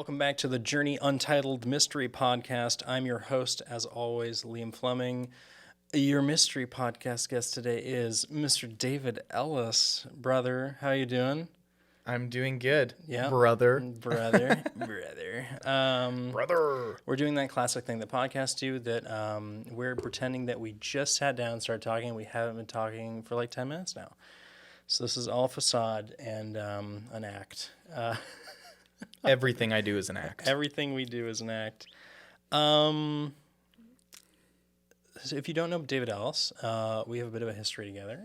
Welcome back to the Journey Untitled Mystery Podcast. I'm your host, as always, Liam Fleming. Your mystery podcast guest today is Mr. David Ellis. Brother, how you doing? I'm doing good. Yeah, Brother. Brother. Brother. We're doing that classic thing that podcasts do, that we're pretending that we just sat down and started talking. We haven't been talking for like 10 minutes now. So this is all facade and an act. Everything I do is an act. Everything we do is an act. So if you don't know David Ellis, we have a bit of a history together.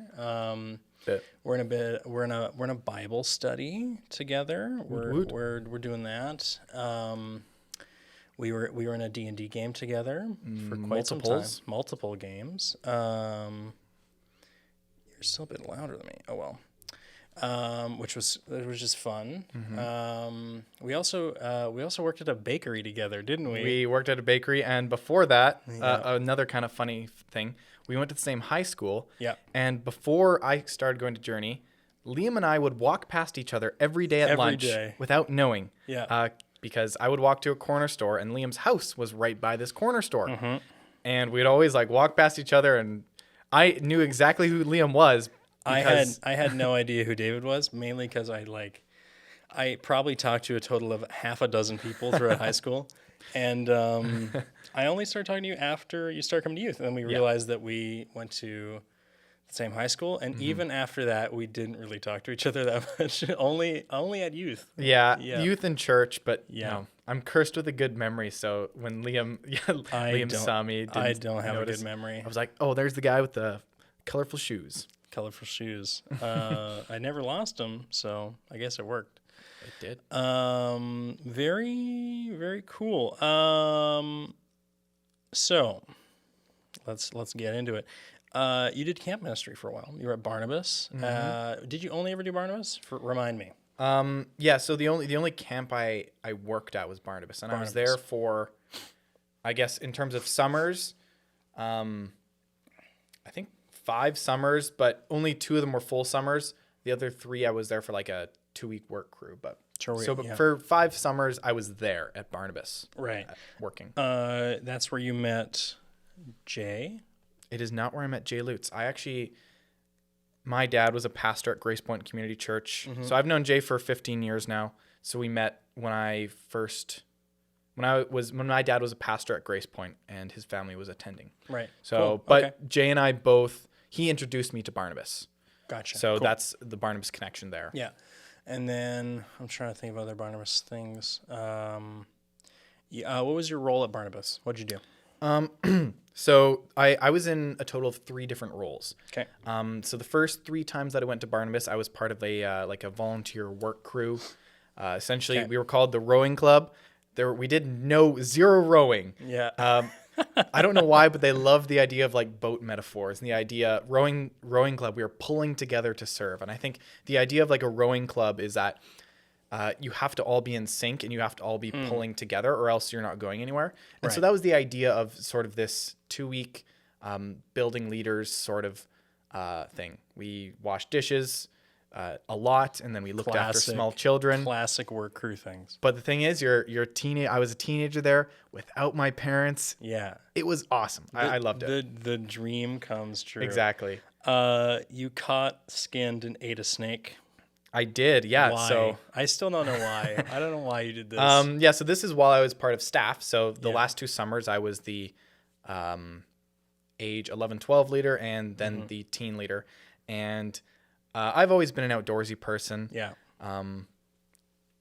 We're in a Bible study together. We're doing that. We were in a D&D game together for quite some time. Multiple games. You're still a bit louder than me. Oh well. Which was just fun. Mm-hmm. We also worked at a bakery together, didn't we? We worked at a bakery, and before that, another kind of funny thing, we went to the same high school. Yeah. And before I started going to Journey, Liam and I would walk past each other every day at lunch without knowing. Yeah. Because I would walk to a corner store, and Liam's house was right by this corner store. Mm-hmm. And we'd always walk past each other, and I knew exactly who Liam was. I had no idea who David was, mainly because I probably talked to a total of half a dozen people throughout high school, and I only started talking to you after you started coming to youth, and then we realized that we went to the same high school, and even after that, we didn't really talk to each other that much. only at youth. Yeah, youth and church, but no. I'm cursed with a good memory. So when Liam saw me, I don't have a good memory. I was like, oh, there's the guy with the colorful shoes. Colorful shoes. I never lost them, so I guess it worked. It did. Very, very cool. So let's get into it. You did camp ministry for a while. You were at Barnabas. Mm-hmm. Did you only ever do Barnabas? Remind me. Yeah. So the only camp I worked at was Barnabas, and I was there for, I guess, in terms of summers, I think 5 summers, but only 2 of them were full summers. The other 3, I was there for like a 2-week work crew. But for 5 summers, I was there at Barnabas, right, working. That's where you met Jay. It is not where I met Jay Lutz. My dad was a pastor at Grace Point Community Church, so I've known Jay for 15 years now. So we met when my dad was a pastor at Grace Point and his family was attending. Right. So, cool. But Jay and I both, he introduced me to Barnabas. Gotcha. So that's the Barnabas connection there. Yeah. And then I'm trying to think of other Barnabas things. What was your role at Barnabas? What'd you do? So I was in a total of 3 different roles. Okay. So the first 3 times that I went to Barnabas, I was part of a volunteer work crew. Essentially, we were called the rowing club. We did 0 rowing. Yeah. I don't know why, but they loved the idea of boat metaphors and the idea rowing club. We were pulling together to serve, and I think the idea of a rowing club is that you have to all be in sync and you have to all be pulling together, or else you're not going anywhere. And so that was the idea of sort of this 2-week building leaders sort of thing. We washed dishes a lot, and then we looked after small children. Classic work crew things. But the thing is, I was a teenager there without my parents. Yeah. It was awesome. I loved it. The dream comes true. Exactly. You caught, skinned, and ate a snake. I did, yeah. Why? So I still don't know why. I don't know why you did this. Yeah, so this is while I was part of staff. So the last 2 summers, I was the age 11, 12 leader, and then the teen leader. And I've always been an outdoorsy person. Yeah.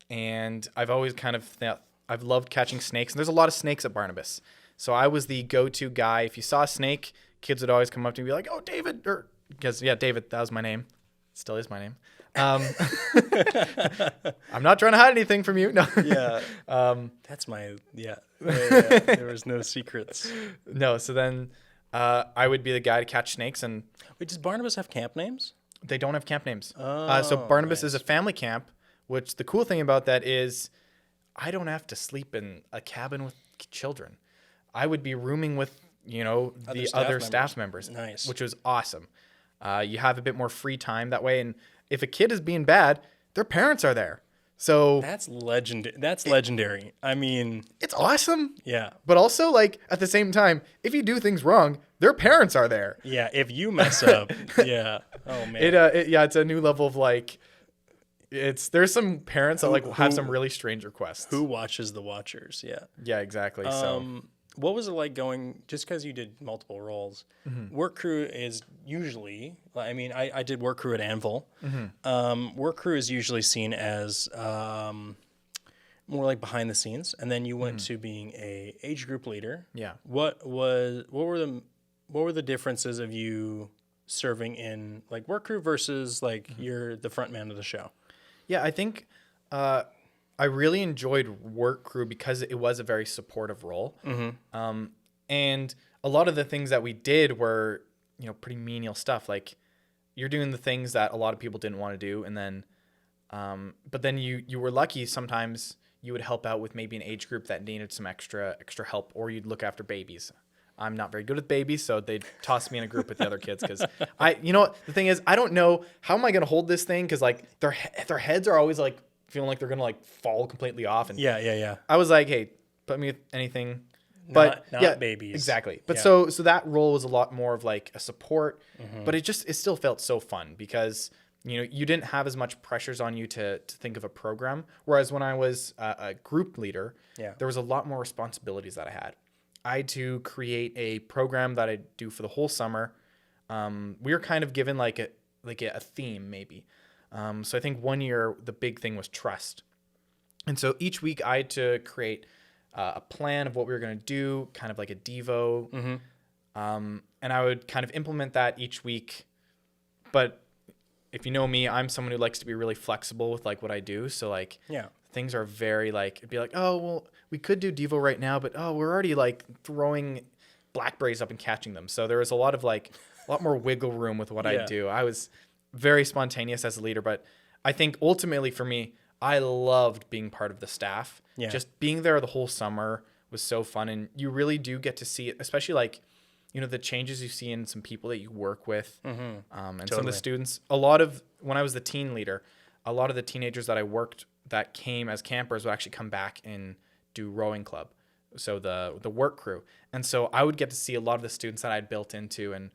And I've always I've loved catching snakes. And there's a lot of snakes at Barnabas. So I was the go-to guy. If you saw a snake, kids would always come up to me and be like, oh, David. David, that was my name. It still is my name. I'm not trying to hide anything from you. No. Yeah. That's my, yeah. There was no secrets. No. So then I would be the guy to catch snakes. And wait, does Barnabas have camp names? They don't have camp names. Oh, so Barnabas is a family camp, which the cool thing about that is I don't have to sleep in a cabin with children. I would be rooming with, the other staff members. Nice. Which was awesome. You have a bit more free time that way. And if a kid is being bad, their parents are there. So that's legendary. I mean, it's awesome. Yeah. But also, like, at the same time, if you do things wrong, their parents are there. Yeah. If you mess up, yeah. Oh man. It's a new level of like, there's some parents that like have some really strange requests. Who watches the watchers? Yeah. Yeah, exactly. So what was it like going, just because you did multiple roles, work crew is usually, I mean, I did work crew at Anvil. Work crew is usually seen as more like behind the scenes. And then you went to being a age group leader. Yeah. What were the differences of you serving in like work crew versus like you're the front man of the show? Yeah, I think I really enjoyed work crew because it was a very supportive role. And a lot of the things that we did were, pretty menial stuff. Like you're doing the things that a lot of people didn't want to do. And then, but then you were lucky. Sometimes you would help out with maybe an age group that needed some extra help, or you'd look after babies. I'm not very good with babies, so they tossed me in a group with the other kids because the thing is, I don't know how am I going to hold this thing because like their heads are always like feeling like they're going to like fall completely off. And yeah. I was like, hey, put me with anything, but not babies. Exactly. But so that role was a lot more of like a support, but it still felt so fun because you didn't have as much pressures on you to think of a program. Whereas when I was a group leader, there was a lot more responsibilities that I had. I had to create a program that I'd do for the whole summer. We were kind of given like a theme maybe. So I think one year the big thing was trust. And so each week I had to create a plan of what we were going to do, kind of like a Devo. And I would kind of implement that each week. But if you know me, I'm someone who likes to be really flexible with like what I do. So like things are very like, it'd be like, oh, well, we could do Devo right now, but we're already like throwing blackberries up and catching them. So there was a lot more wiggle room with what I do. I was very spontaneous as a leader, but I think ultimately for me, I loved being part of the staff. Yeah. Just being there the whole summer was so fun. And you really do get to see it, especially like, the changes you see in some people that you work with and some of the students. When I was the teen leader, a lot of the teenagers that I worked that came as campers would actually come back and do rowing club. So the work crew. And so I would get to see a lot of the students that I'd built into and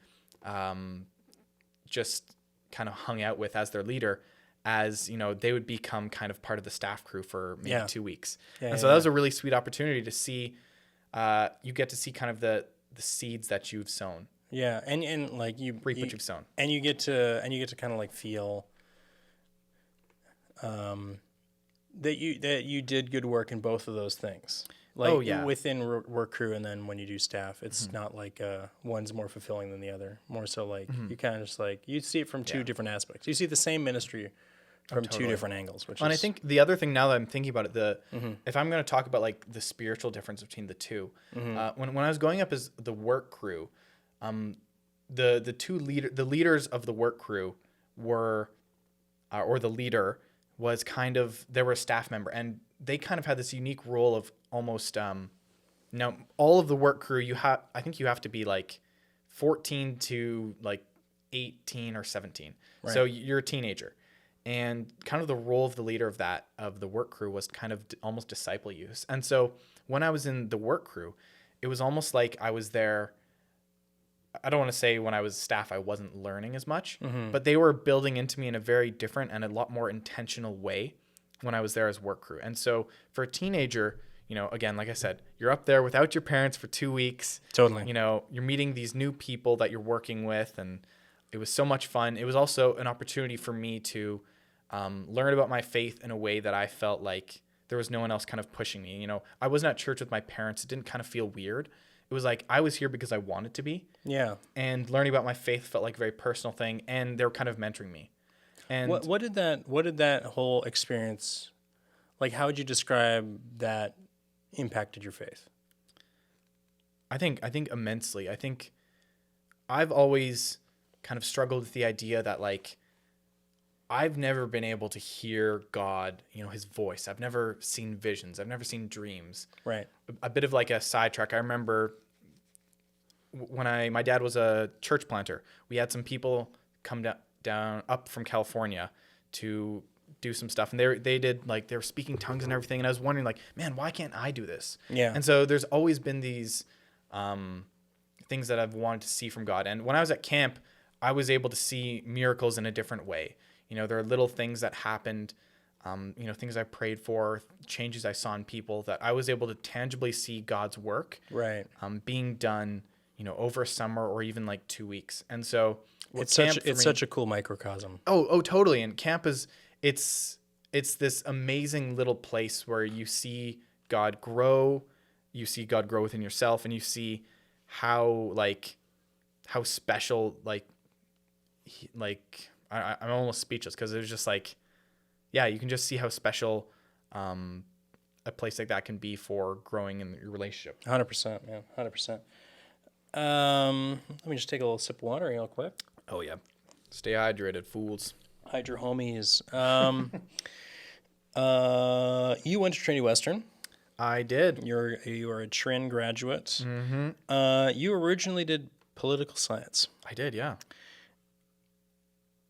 just kind of hung out with as their leader as, they would become kind of part of the staff crew for maybe 2 weeks. That was a really sweet opportunity to see, you get to see kind of the seeds that you've sown. Yeah. And like you reap what you've sown. And you get to kind of like feel, that you did good work in both of those things. Like within work crew and then when you do staff, it's not like one's more fulfilling than the other. More so like you kind of just like you see it from two different aspects. You see the same ministry from two different angles. I think the other thing now that I'm thinking about it, if I'm going to talk about like the spiritual difference between the two, when I was going up as the work crew, the leaders of the work crew were, or the leader was kind of, they were a staff member and they kind of had this unique role of almost, now all of the work crew, I think you have to be like 14 to like 18 or 17. Right. So you're a teenager. And kind of the role of the leader of the work crew was kind of almost disciple you. And so when I was in the work crew, it was almost like I was there. I don't want to say when I was staff, I wasn't learning as much, but they were building into me in a very different and a lot more intentional way when I was there as work crew. And so for a teenager, again, like I said, you're up there without your parents for 2 weeks. Totally. You're meeting these new people that you're working with, and it was so much fun. It was also an opportunity for me to learn about my faith in a way that I felt like there was no one else kind of pushing me. I wasn't at church with my parents. It didn't kind of feel weird. It was like I was here because I wanted to be. Yeah. And learning about my faith felt like a very personal thing, and they were kind of mentoring me. And what did that whole experience, like, how would you describe that impacted your faith? I think immensely. I think I've always kind of struggled with the idea that like I've never been able to hear God, his voice. I've never seen visions. I've never seen dreams. Right. A bit of like a sidetrack. I remember when my dad was a church planter, we had some people come down up from California to do some stuff, and they were speaking tongues and everything, and I was wondering like, man, why can't I do this? Yeah. And so there's always been these things that I've wanted to see from God. And when I was at camp, I was able to see miracles in a different way. There are little things that happened, things I prayed for, changes I saw in people, that I was able to tangibly see God's work being done, over a summer or even like 2 weeks. And so it's such a cool microcosm. Oh, totally. And camp it's this amazing little place where you see God grow, within yourself, and you see how special, I'm almost speechless, because it was just like, yeah, you can just see how special a place like that can be for growing in your relationship. 100%, man. 100%. Let me just take a little sip of water real quick. Oh, yeah. Stay hydrated, fools. Hydro homies. You went to Trinity Western. I did. You are a Trin graduate. Mm-hmm. You originally did political science. I did, yeah.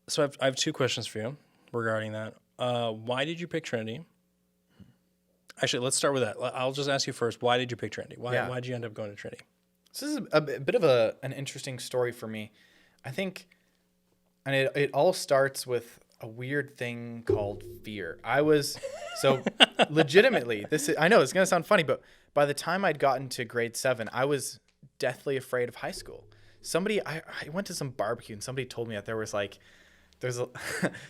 So I have 2 questions for you regarding that. Why did you pick Trinity? Actually, let's start with that. I'll just ask you first. Why did you pick Trinity? Why did you end up going to Trinity? This is a bit of an interesting story for me. I think, and it all starts with a weird thing called fear. Legitimately, I know it's going to sound funny, but by the time I'd gotten to grade 7, I was deathly afraid of high school. I went to some barbecue and somebody told me that this is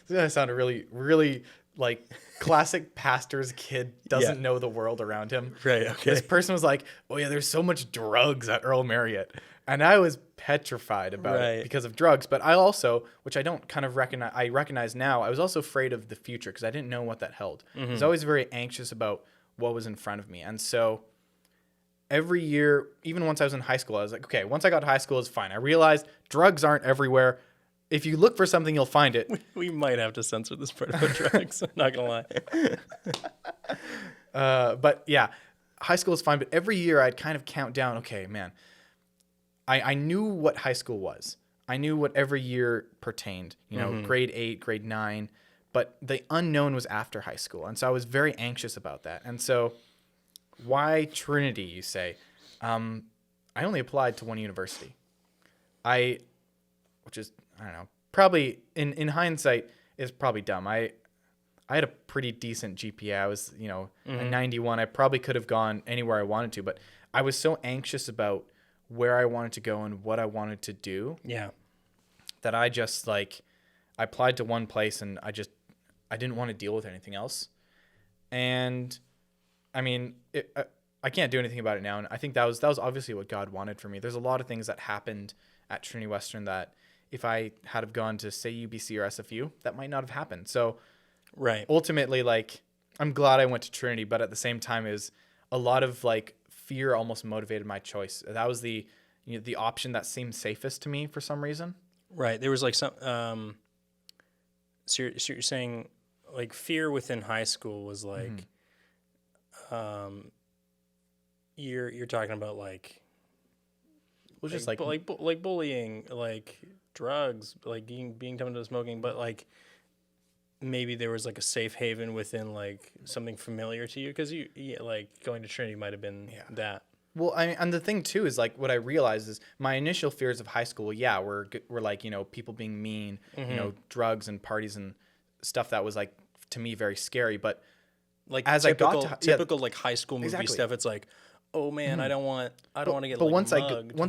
going to sound really, really like classic pastor's kid doesn't know the world around him. Right. Okay. This person was like, oh yeah, there's so much drugs at Earl Marriott. And I was petrified about it because of drugs. But I also, which I don't kind of recognize now, I was also afraid of the future because I didn't know what that held. I was always very anxious about what was in front of me. And so every year, even once I was in high school, I was like, okay, once I got to high school, it's fine. I realized drugs aren't everywhere. If you look for something, you'll find it. We might have to censor this part about drugs. I'm not going to lie. But yeah, high school is fine. But every year I'd kind of count down, okay, man, I knew what high school was. I knew what every year pertained, grade 8, grade 9. But the unknown was after high school. And so I was very anxious about that. And so why Trinity, you say? I only applied to one university. Which is, I don't know, probably in hindsight is probably dumb. I had a pretty decent GPA. I was, a 91. I probably could have gone anywhere I wanted to, but I was so anxious about where I wanted to go and what I wanted to do. Yeah. That I just I applied to one place and I didn't want to deal with anything else. And I mean, I can't do anything about it now. And I think that was obviously what God wanted for me. There's a lot of things that happened at Trinity Western that if I had have gone to say UBC or SFU, that might not have happened. So ultimately, I'm glad I went to Trinity, but at the same time is a lot of fear almost motivated my choice. That was the option that seemed safest to me for some reason. Right. There was some, so you're saying fear within high school was you're talking about bullying, drugs, being tempted to smoking, but maybe there was a safe haven within something familiar to you, because you going to Trinity might have been that. Well, and the thing too is what I realized is my initial fears of high school, were people being mean, drugs and parties and stuff that was to me very scary. But as typical high school movie stuff, it's oh man, I don't want to get. But once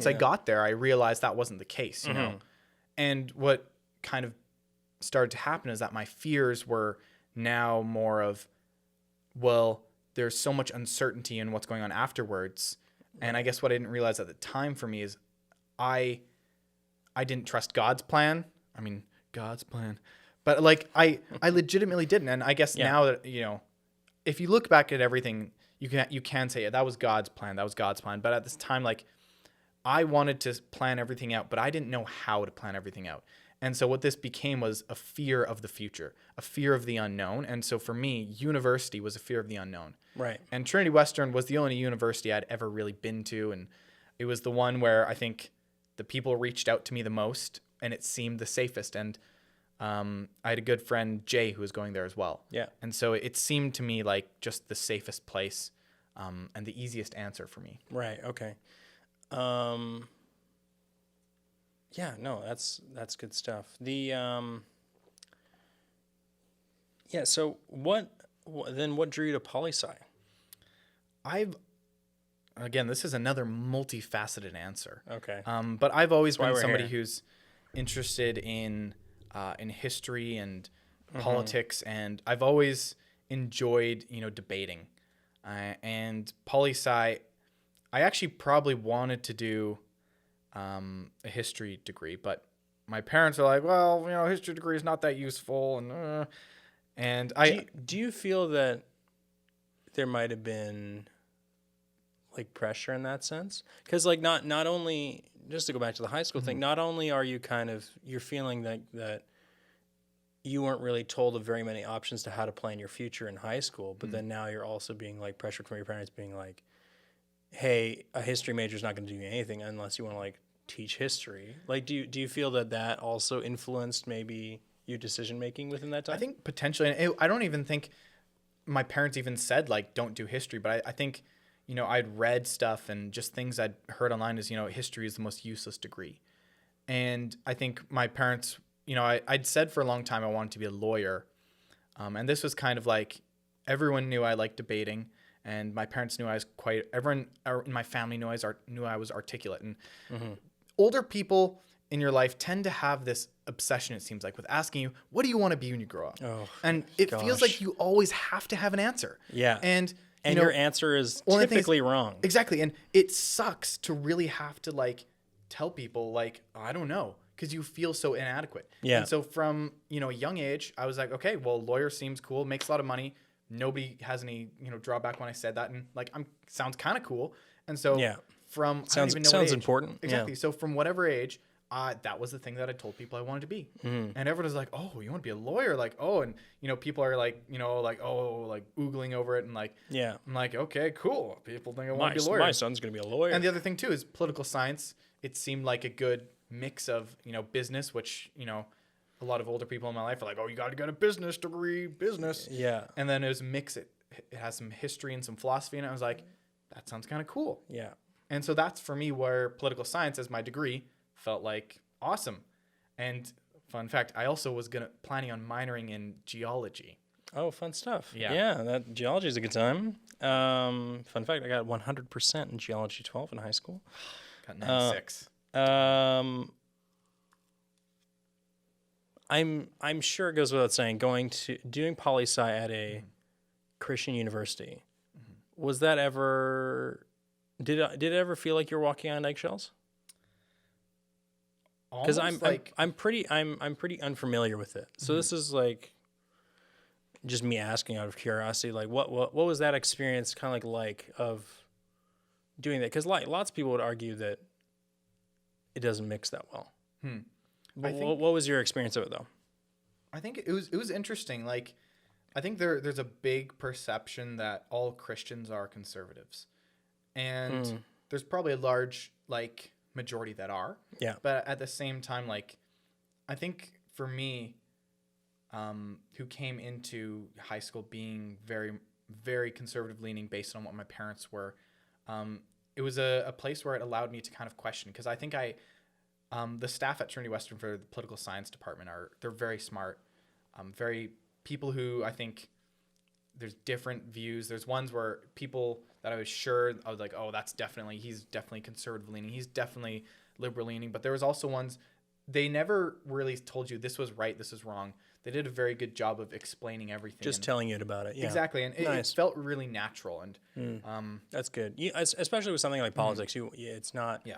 I got there, I realized that wasn't the case, you know. And what kind of started to happen is that my fears were now more of, well, there's so much uncertainty in what's going on afterwards. And I guess what I didn't realize at the time for me is I didn't trust God's plan. I mean, God's plan. But I legitimately didn't. And I guess now that, if you look back at everything, you can say that was God's plan. That was God's plan. But at this time, I wanted to plan everything out, but I didn't know how to plan everything out. And so what this became was a fear of the future, a fear of the unknown. And so for me, university was a fear of the unknown. Right. And Trinity Western was the only university I'd ever really been to. And it was the one where I think the people reached out to me the most and it seemed the safest. And I had a good friend, Jay, who was going there as well. Yeah. And so it seemed to me like just the safest place and the easiest answer for me. Right. Okay. Yeah, no, that's good stuff. So what drew you to poli-sci? Again, this is another multifaceted answer. Okay. But I've always That's why been we're somebody here. who's interested in history and politics, and I've always enjoyed, debating. And poli-sci, I actually probably wanted to do a history degree, but my parents are like, well, history degree is not that useful, and Do you feel that there might have been like pressure in that sense? Because like not only, just to go back to the high school thing, not only are you you're feeling that you weren't really told of very many options to how to plan your future in high school, but then now you're also being like pressured from your parents being like, hey, a history major is not going to do you anything unless you want to like teach history. Like, do you feel that also influenced maybe your decision making within that time? I think potentially, and I don't even think my parents even said like don't do history, but I think I'd read stuff and just things I'd heard online is history is the most useless degree, and I think my parents, I'd said for a long time I wanted to be a lawyer, and this was kind of like everyone knew I liked debating. And my parents knew everyone in my family knew I was articulate. And older people in your life tend to have this obsession, it seems like, with asking you, what do you want to be when you grow up? Oh, and it feels like you always have to have an answer. Yeah. And your answer is typically wrong. Exactly. And it sucks to really have to like tell people like, I don't know, because you feel so inadequate. Yeah. And so from, a young age, I was like, okay, well, lawyer seems cool, makes a lot of money. Nobody has any, drawback when I said that, and like sounds kind of cool. And so from I don't even know what age. Important. Exactly. Yeah. So from whatever age, that was the thing that I told people I wanted to be. And everyone was like, "Oh, you want to be a lawyer?" Like, "Oh," and people are like, like oogling over it, and like, yeah. I'm like, "Okay, cool." People think I want to be a lawyer. My son's gonna be a lawyer. And the other thing too is political science. It seemed like a good mix of business, which a lot of older people in my life are like, oh, you got to get a business degree, business. Yeah. And then it was a mix. It has some history and some philosophy. And I was like, that sounds kind of cool. Yeah. And so that's for me where political science as my degree felt like awesome. And fun fact, I also was planning on minoring in geology. Oh, fun stuff. Yeah. Yeah, that geology is a good time. Fun fact, I got 100% in geology 12 in high school. Got 96. I'm sure it goes without saying, doing poli-sci at a Christian university, was that ever, did it ever feel like you're walking on eggshells? Because I'm pretty unfamiliar with it. So this is like just me asking out of curiosity, like what was that experience kind of like of doing that? Because like lots of people would argue that it doesn't mix that well. What was your experience of it though? I think it was interesting. Like, I think there's a big perception that all Christians are conservatives, and there's probably a large like majority that are. Yeah. But at the same time, like, I think for me, who came into high school being very, very conservative leaning based on what my parents were, it was a place where it allowed me to kind of question, because I think the staff at Trinity Western for the political science department they're very smart, very people who I think there's different views. There's ones where people that I was like, oh, he's definitely conservative leaning. He's definitely liberal leaning. But there was also ones, they never really told you this was right, this is wrong. They did a very good job of explaiing everything. Just telling you about it. Yeah. Exactly. And it felt really natural. And that's good. Especially with something like politics, it's not. Yeah.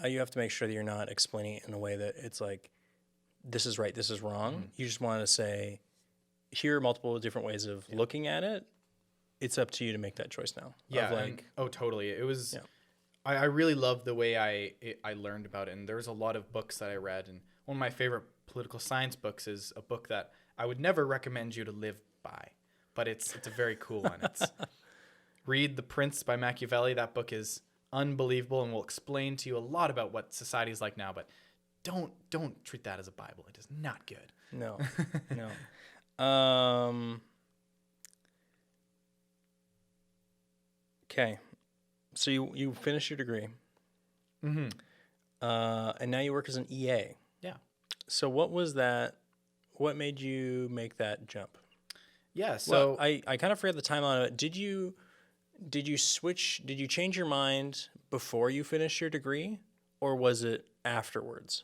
You have to make sure that you're not explaining it in a way that it's like, this is right, this is wrong. You just want to say, here are multiple different ways of looking at it. It's up to you to make that choice now. Yeah. Totally. It was. Yeah. I really loved the way I learned about it, and there's a lot of books that I read, and one of my favorite political science books is a book that I would never recommend you to live by, but it's a very cool one. It's read The Prince by Machiavelli. That book is unbelievable and will explain to you a lot about what society is like now, but don't treat that as a Bible. It is not good. No. No. Okay. So you finished your degree. Mm-hmm. And now you work as an EA. Yeah. So what was that? What made you make that jump? Yeah. So I kind of forget the timeline of it. Did you switch? Did you change your mind before you finished your degree, or was it afterwards?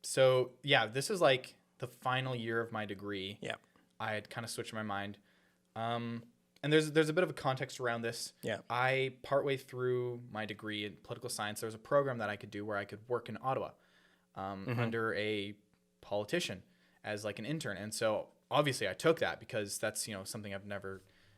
So yeah, this is like the final year of my degree. Yeah. I had kind of switched my mind. And there's a bit of a context around this. Yeah. I partway through my degree in political science, there was a program that I could do where I could work in Ottawa under a politician as like an intern. And so obviously I took that because that's, something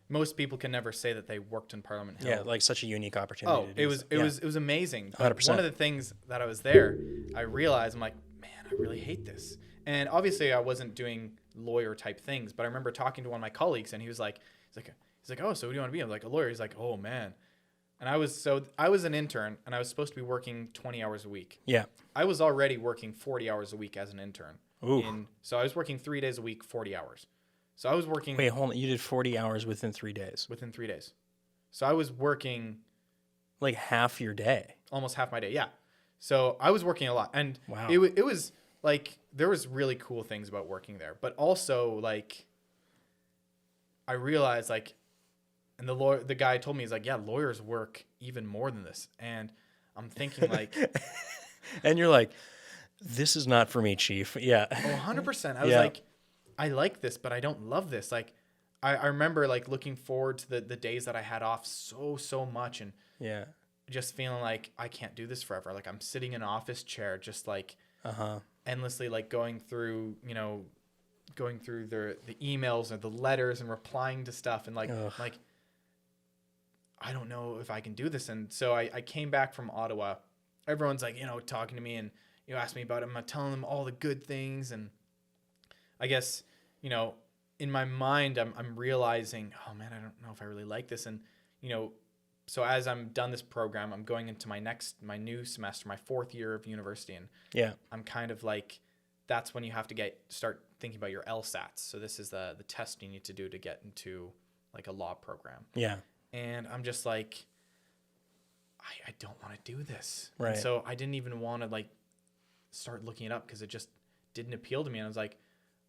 most people can never say that they worked in Parliament Hill. Yeah, like such a unique opportunity. Oh, it was amazing. 100%. One of the things that I was there, I realized I'm like, man, I really hate this. And obviously I wasn't doing lawyer type things, but I remember talking to one of my colleagues and he's like, oh, so what do you want to be? I'm like, a lawyer. He's like, oh man. And I was an intern and I was supposed to be working 20 hours a week. Yeah. I was already working 40 hours a week as an intern. Ooh. So I was working 3 days a week, 40 hours. So I was working. Wait, hold on. You did 40 hours within 3 days. Within 3 days. So I was working like half your day. Almost half my day. Yeah. So I was working a lot. And wow. It was like, there was really cool things about working there, but also like, I realized like, and the guy told me, he's like, yeah, lawyers work even more than this. And I'm thinking like, and you're like, this is not for me, Chief. Yeah. Oh, 100%. I was like, I like this, but I don't love this. Like, I remember like looking forward to the days that I had off so much. And yeah, just feeling like I can't do this forever. Like I'm sitting in an office chair, just like endlessly, like going through the emails and the letters and replying to stuff. And like I don't know if I can do this. And so I came back from Ottawa. Everyone's like, talking to me and, ask me about it. I'm telling them all the good things. And I guess, in my mind, I'm realizing, oh man, I don't know if I really like this. And, so as I'm done this program, I'm going into my new semester, my 4th year of university. And I'm kind of like, that's when you have to start thinking about your LSATs. So this is the test you need to do to get into like a law program. Yeah. And I'm just like, I don't want to do this. Right. And so I didn't even want to like start looking it up because it just didn't appeal to me. And I was like,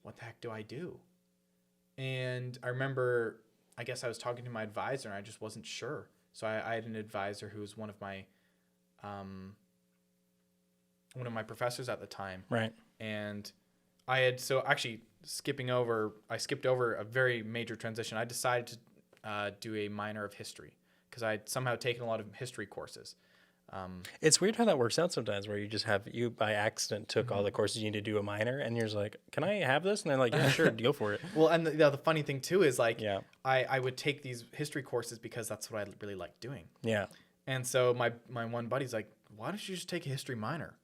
what the heck do I do? And I remember, I guess I was talking to my advisor and I just wasn't sure. So I had an advisor who was one of my professors at the time. Right. And I skipped over a very major transition. I decided to do a minor of history because I had somehow taken a lot of history courses. It's weird how that works out sometimes where you by accident took all the courses you need to do a minor and you're just like, can I have this? And they're like, yeah, sure, go for it. Well, and the funny thing too is like, I would take these history courses because that's what I really liked doing. Yeah. And so my one buddy's like, why don't you just take a history minor?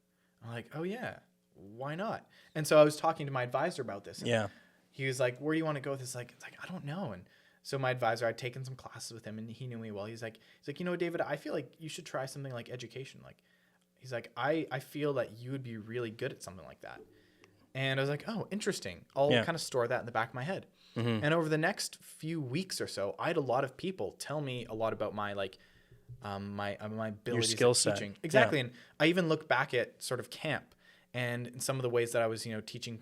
I'm like, oh yeah, why not? And so I was talking to my advisor about this. And he was like, where do you want to go with this? It's like, I don't know. And so my advisor, I'd taken some classes with him and he knew me well. He's like, David, I feel like you should try something like education. Like, he's like, I feel that you would be really good at something like that. And I was like, oh, interesting. I'll kind of store that in the back of my head. Mm-hmm. And over the next few weeks or so, I had a lot of people tell me a lot about my like, my abilities skill at set. Teaching. Exactly. Yeah. And I even looked back at sort of camp and in some of the ways that I was, teaching,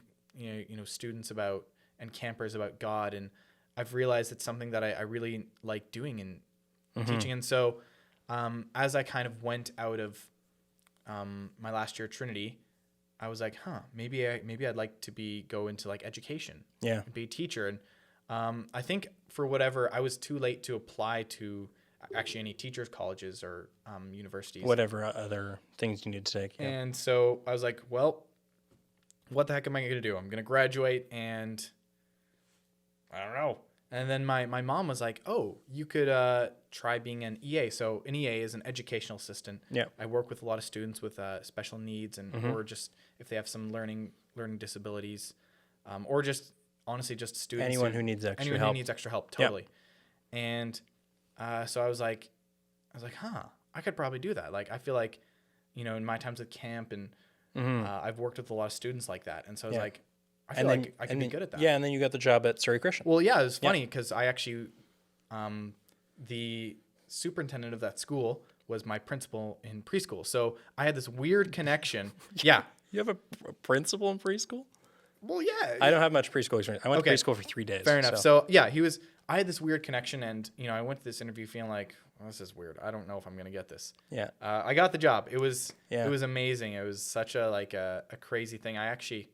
students about and campers about God. And I've realized it's something that I really like doing and teaching. And so as I kind of went out of my last year at Trinity, I was like, maybe I'd like to go into like education and be a teacher. And I think for whatever, I was too late to apply to actually any teachers colleges or universities. Whatever other things you need to take. Yeah. And so I was like, well, what the heck am I going to do? I'm going to graduate and I don't know. And then my mom was like, oh, you could try being an EA. So an EA is an educational assistant. Yeah. I work with a lot of students with special needs and or just if they have some learning disabilities or just honestly just students. Anyone who needs extra help. Totally. Yep. And so I was like, I could probably do that. Like, I feel like, in my times at camp and I've worked with a lot of students like that. And so I was like, I feel then, like I can be good at that. Yeah, and then you got the job at Surrey Christian. Well, yeah, it was funny because I actually, the superintendent of that school was my principal in preschool. So I had this weird connection. Yeah. You have a principal in preschool? Well, yeah. I don't have much preschool experience. I went to preschool for 3 days. Fair enough. So yeah, I had this weird connection, and I went to this interview feeling like, well, this is weird. I don't know if I'm gonna get this. Yeah. I got the job. It was amazing. It was such a crazy thing. I actually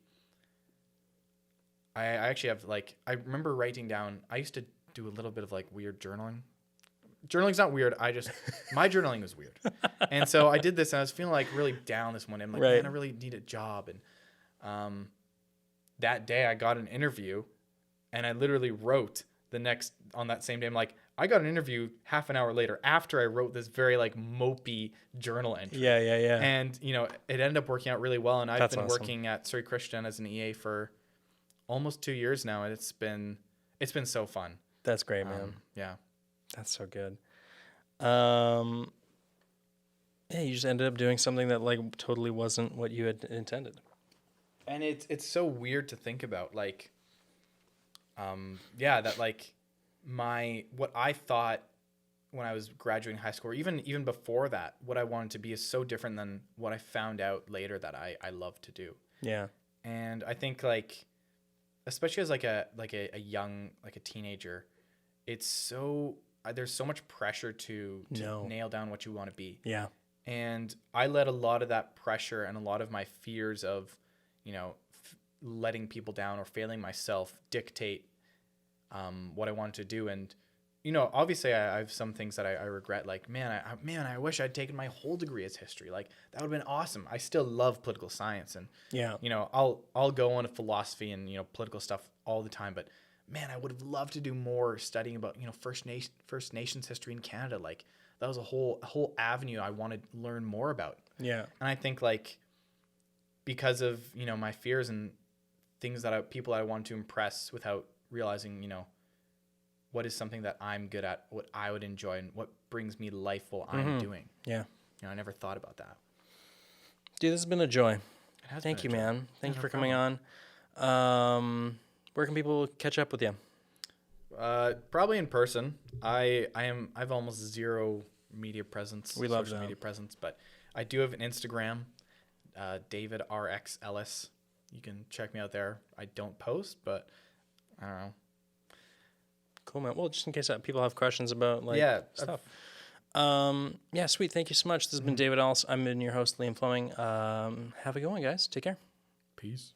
have I remember writing down. I used to do a little bit of weird journaling. Journaling's not weird. My journaling was weird, and so I did this, and I was feeling really down this one day. I'm like, man, I really need a job, and that day I got an interview, and I literally wrote on that same day. I'm like, I got an interview half an hour later after I wrote this very mopey journal entry. Yeah. And it ended up working out really well. And I've been working at Surrey Christian as an EA for almost 2 years now, and it's been so fun. That's great, man. Yeah. That's so good. Yeah, you just ended up doing something that totally wasn't what you had intended. And it's so weird to think about, what I thought when I was graduating high school, or even before that, what I wanted to be is so different than what I found out later that I love to do. Yeah. And I think especially as a young, a teenager, it's so there's so much pressure to nail down what you want to be. Yeah. And I let a lot of that pressure and a lot of my fears of letting people down or failing myself dictate what I wanted to do. And obviously I have some things that I regret, I wish I'd taken my whole degree as history. That would have been awesome. I still love political science, and I'll go on to philosophy and political stuff all the time, but man, I would have loved to do more studying about First Nations history in Canada. That was a whole avenue I wanted to learn more about. Yeah. And I think because of my fears and things that people I wanted to impress without realizing what is something that I'm good at, what I would enjoy, and what brings me life while I'm doing. Yeah. I never thought about that. Dude, this has been a joy. Thank you, man. Thank you for coming on. Where can people catch up with you? Probably in person. I've almost zero media presence. We love social media presence, but I do have an Instagram, David RX Ellis. You can check me out there. I don't post, but I don't know. Cool, man. Well, just in case people have questions about stuff. Yeah, sweet. Thank you so much. This has been David Ellis. I've been your host, Liam Fleming. Have a good one, guys. Take care. Peace.